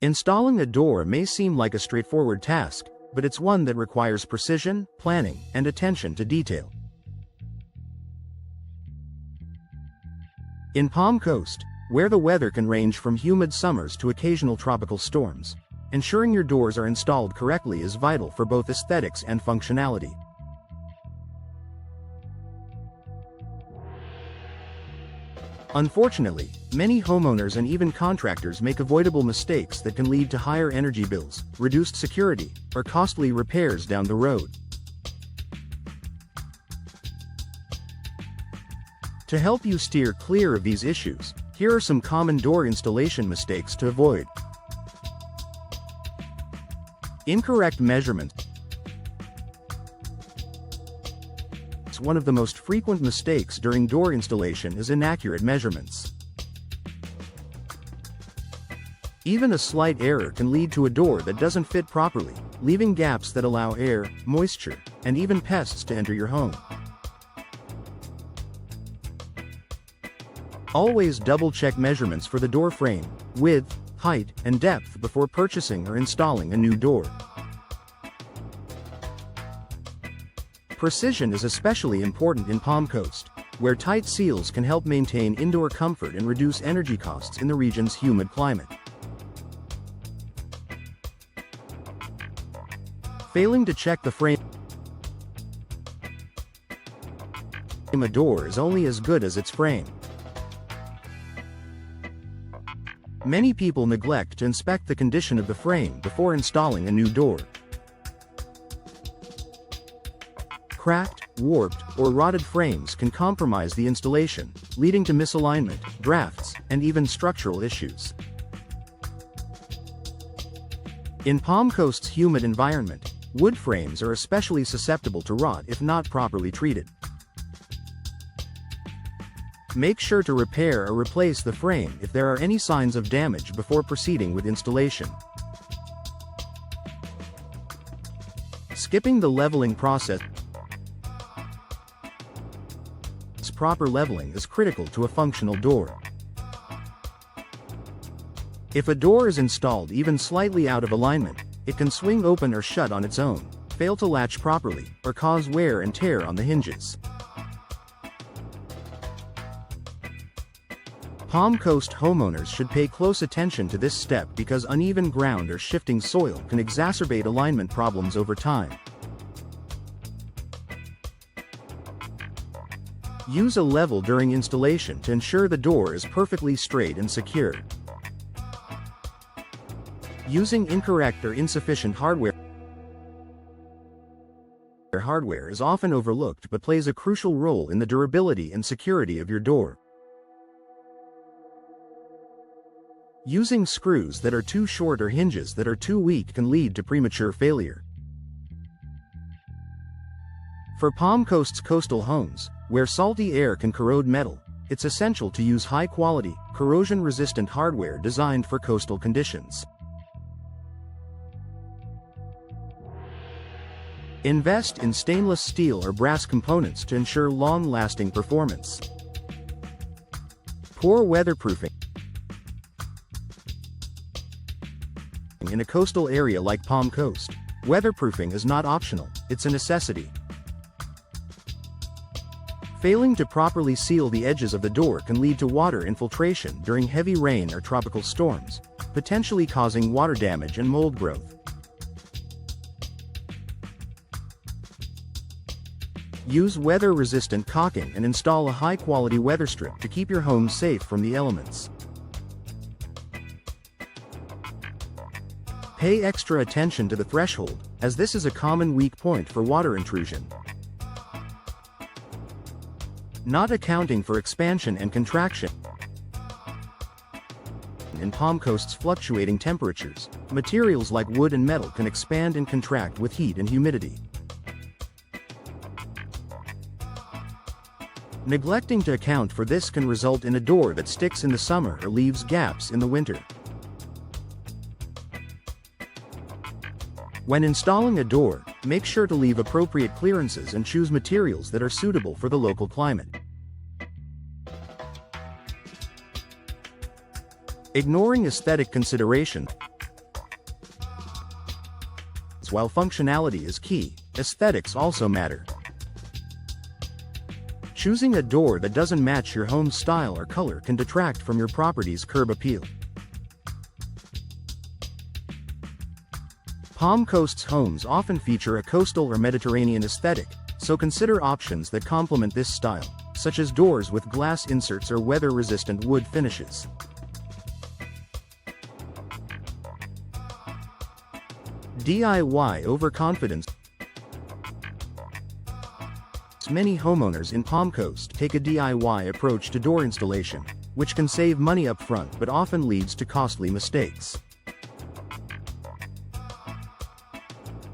Installing a door may seem like a straightforward task, but it's one that requires precision, planning, and attention to detail. In Palm Coast, where the weather can range from humid summers to occasional tropical storms, ensuring your doors are installed correctly is vital for both aesthetics and functionality. Unfortunately, many homeowners and even contractors make avoidable mistakes that can lead to higher energy bills, reduced security, or costly repairs down the road. To help you steer clear of these issues, here are some common door installation mistakes to avoid. Incorrect measurements. One of the most frequent mistakes during door installation is inaccurate measurements. Even a slight error can lead to a door that doesn't fit properly, leaving gaps that allow air, moisture, and even pests to enter your home. Always double-check measurements for the door frame, width, height, and depth before purchasing or installing a new door. Precision is especially important in Palm Coast, where tight seals can help maintain indoor comfort and reduce energy costs in the region's humid climate. Failing to check the frame. A door is only as good as its frame. Many people neglect to inspect the condition of the frame before installing a new door. Cracked, warped, or rotted frames can compromise the installation, leading to misalignment, drafts, and even structural issues. In Palm Coast's humid environment, wood frames are especially susceptible to rot if not properly treated. Make sure to repair or replace the frame if there are any signs of damage before proceeding with installation. Skipping the leveling process. Proper leveling is critical to a functional door. If a door is installed even slightly out of alignment, it can swing open or shut on its own, fail to latch properly, or cause wear and tear on the hinges. Palm Coast homeowners should pay close attention to this step because uneven ground or shifting soil can exacerbate alignment problems over time. Use a level during installation to ensure the door is perfectly straight and secure. Using incorrect or insufficient hardware is often overlooked but plays a crucial role in the durability and security of your door. Using screws that are too short or hinges that are too weak can lead to premature failure. For Palm Coast's coastal homes, where salty air can corrode metal, it's essential to use high-quality, corrosion-resistant hardware designed for coastal conditions. Invest in stainless steel or brass components to ensure long-lasting performance. Poor weatherproofing. In a coastal area like Palm Coast, weatherproofing is not optional, it's a necessity. Failing to properly seal the edges of the door can lead to water infiltration during heavy rain or tropical storms, potentially causing water damage and mold growth. Use weather-resistant caulking and install a high-quality weather strip to keep your home safe from the elements. Pay extra attention to the threshold, as this is a common weak point for water intrusion. Not accounting for expansion and contraction. In Palm Coast's fluctuating temperatures, materials like wood and metal can expand and contract with heat and humidity. Neglecting to account for this can result in a door that sticks in the summer or leaves gaps in the winter. When installing a door, make sure to leave appropriate clearances and choose materials that are suitable for the local climate. Ignoring aesthetic considerations. While functionality is key, aesthetics also matter. Choosing a door that doesn't match your home's style or color can detract from your property's curb appeal. Palm Coast's homes often feature a coastal or Mediterranean aesthetic, so consider options that complement this style, such as doors with glass inserts or weather-resistant wood finishes. DIY overconfidence. Many homeowners in Palm Coast take a DIY approach to door installation, which can save money up front but often leads to costly mistakes.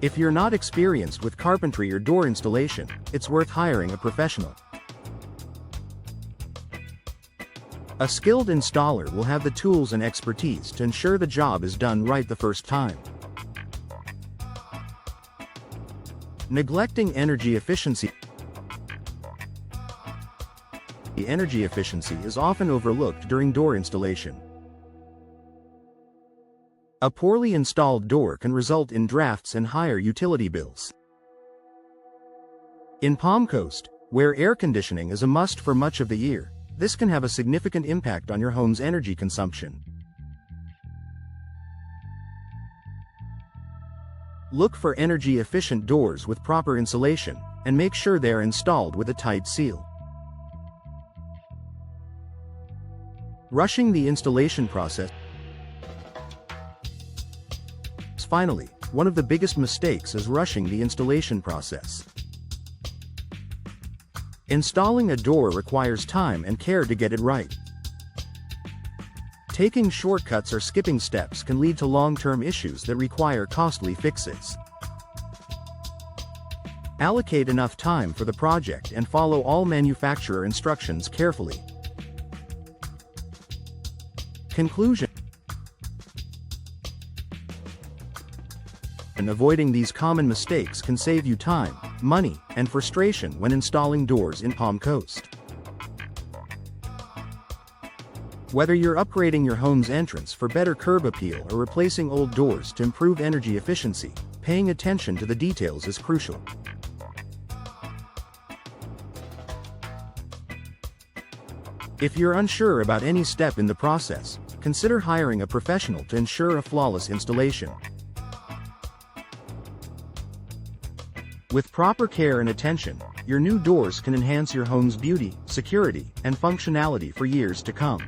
If you're not experienced with carpentry or door installation, it's worth hiring a professional. A skilled installer will have the tools and expertise to ensure the job is done right the first time. Neglecting energy efficiency. Energy efficiency is often overlooked during door installation. A poorly installed door can result in drafts and higher utility bills. In Palm Coast, where air conditioning is a must for much of the year, this can have a significant impact on your home's energy consumption. Look for energy-efficient doors with proper insulation, and make sure they are installed with a tight seal. Rushing the installation process. Finally, one of the biggest mistakes is rushing the installation process. Installing a door requires time and care to get it right. Taking shortcuts or skipping steps can lead to long-term issues that require costly fixes. Allocate enough time for the project and follow all manufacturer instructions carefully. Conclusion. Avoiding these common mistakes can save you time, money, and frustration when installing doors in Palm Coast. Whether you're upgrading your home's entrance for better curb appeal or replacing old doors to improve energy efficiency, paying attention to the details is crucial. If you're unsure about any step in the process, consider hiring a professional to ensure a flawless installation. With proper care and attention, your new doors can enhance your home's beauty, security, and functionality for years to come.